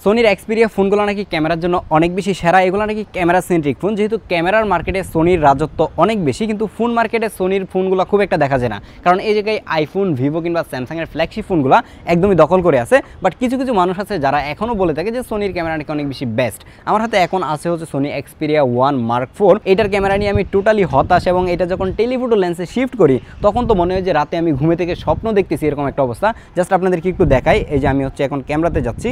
সোনির Xperia ফোনগুলো নাকি ক্যামেরার জন্য অনেক বেশি সেরা, এগুলো নাকি ক্যামেরা সেন্ট্রিক ফোন। যেহেতু ক্যামেরার মার্কেটে সোনির রাজত্ব অনেক বেশি, কিন্তু ফোন মার্কেটে সোনির ফোনগুলো খুব একটা দেখা যায় না, কারণ এই জায়গায় আইফোন, ভিভো কিংবা স্যামসাংয়ের ফ্ল্যাগশিপ ফোনগুলো একদমই দখল করে আছে। বাট কিছু কিছু মানুষ আছে যারা এখনও বলে থাকে যে সোনির ক্যামেরা নাকি অনেক বেশি বেস্ট। আমার হাতে এখন আছে হচ্ছে সোনি এক্সপিরিয়া 1 Mark 4। এটার ক্যামেরা নিয়ে আমি টোটালি হতাশ, এবং এটা যখন টেলিফোটো লেন্সে শিফট করি তখন তো মনে হয় যে রাতে আমি ঘুমে থেকে স্বপ্ন দেখতেছি, এরকম একটা অবস্থা। জাস্ট আপনাদেরকে একটু দেখাই, এই যে আমি হচ্ছে এখন ক্যামেরাতে যাচ্ছি।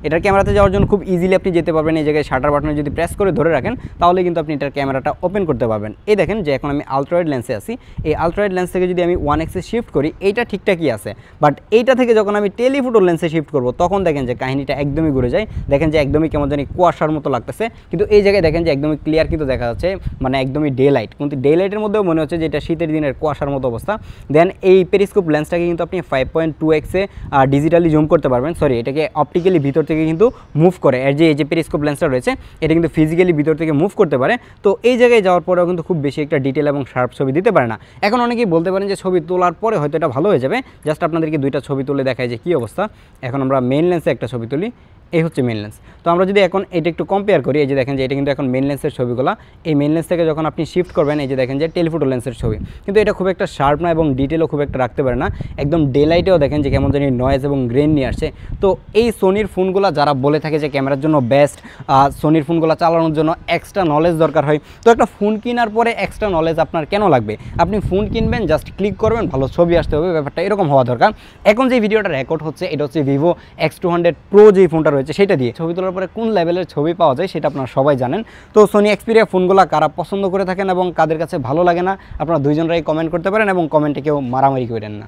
এটার ক্যামেরাতে যাওয়ার জন্য খুব ইজিলি আপনি যেতে পারবেন। এই জায়গায় শাটার বাটনে যদি প্রেস করে ধরে রাখেন তাহলে কিন্তু আপনি এটার ক্যামেরাটা ওপেন করতে পারবেন। এই দেখেন যে এখন আমি আলট্রাওয়াইড লেন্সে আছি। এই আলট্রাওয়াইড লেন্স থেকে যদি আমি 1x শিফট করি এইটা ঠিকঠাকই আছে, বাট এইটা থেকে যখন আমি টেলিফোটো লেন্সে শিফট করব তখন দেখেন যে কাহিনীটা একদমই ঘুরে যায়। দেখেন যে একদমই কেমন জানি কুয়াশার মতো লাগতেছে, কিন্তু এই জায়গায় দেখেন যে একদমই ক্লিয়ার কিন্তু দেখা যাচ্ছে, মানে একদমই ডে লাইট। কিন্তু ডে লাইটের মধ্যেও মনে হচ্ছে যে এটা শীতের দিনের কুয়াশার মতো অবস্থা। দেন এই পেরিস্কোপ লেন্সটাকে কিন্তু আপনি 5.2x-এ ডিজিটালি জুম করতে পারবেন। সরি, এটাকে অপটিক্যালি ভিতর থেকে কিন্তু মুভ করে। এর যে এই যে পেরিস্কোপ লেন্সটা রয়েছে এটা কিন্তু ফিজিক্যালি ভিতর থেকে মুভ করতে পারে। তো এই জায়গায় যাওয়ার পরেও কিন্তু খুব বেশি একটা ডিটেল এবং শার্প ছবি দিতে পারে না। এখন অনেকেই বলতে পারেন যে ছবি তোলার পরে হয়তো এটা ভালো হয়ে যাবে। জাস্ট আপনাদেরকে দুইটা ছবি তুলে দেখায় যে কী অবস্থা। এখন আমরা মেইন লেন্সে একটা ছবি তুলি, এই হচ্ছে মেইন লেন্স। তো আমরা যদি এখন এটা একটু কম্পেয়ার করি, এই যে দেখেন যে এটা কিন্তু এখন মেইন লেন্সের ছবিগুলো। এই মেইন লেন্স থেকে যখন আপনি শিফট করবেন এই যে দেখেন যে টেলিফোটো লেন্সের ছবি, কিন্তু এটা খুব একটা শার্প না এবং ডিটেলও খুব একটা রাখতে পারে না। একদম ডে লাইটেও দেখেন যে কেমন জানি নয়েজ এবং গ্রেন নিয়ে আসছে। তো এই সোনির ফোনগুলো যারা বলে থাকে যে ক্যামেরার জন্য বেস্ট, সোনির ফোনগুলো চালানোর জন্য এক্সট্রা নলেজ দরকার হয়, তো একটা ফোন কেনার পরে এক্সট্রা নলেজ আপনার কেন লাগবে? আপনি ফোন কিনবেন, জাস্ট ক্লিক করবেন, ভালো ছবি আসতে হবে, ব্যাপারটা এরকম হওয়া দরকার। এখন যে ভিডিওটা রেকর্ড হচ্ছে এটা হচ্ছে ভিভো X200 Pro যেই ফোনটা রয়েছে সেটা দিয়ে। ছবি তোলার পরে কোন লেভেলের ছবি পাওয়া যায় সেটা আপনারা সবাই জানেন। তো সোনি এক্সপিরিয়া ফোনগুলো কারা পছন্দ করে থাকেন এবং কাদের কাছে ভালো লাগে না, আপনারা দুইজনরাই কমেন্ট করতে পারেন, এবং কমেন্টে কেউ মারামারি করেন না।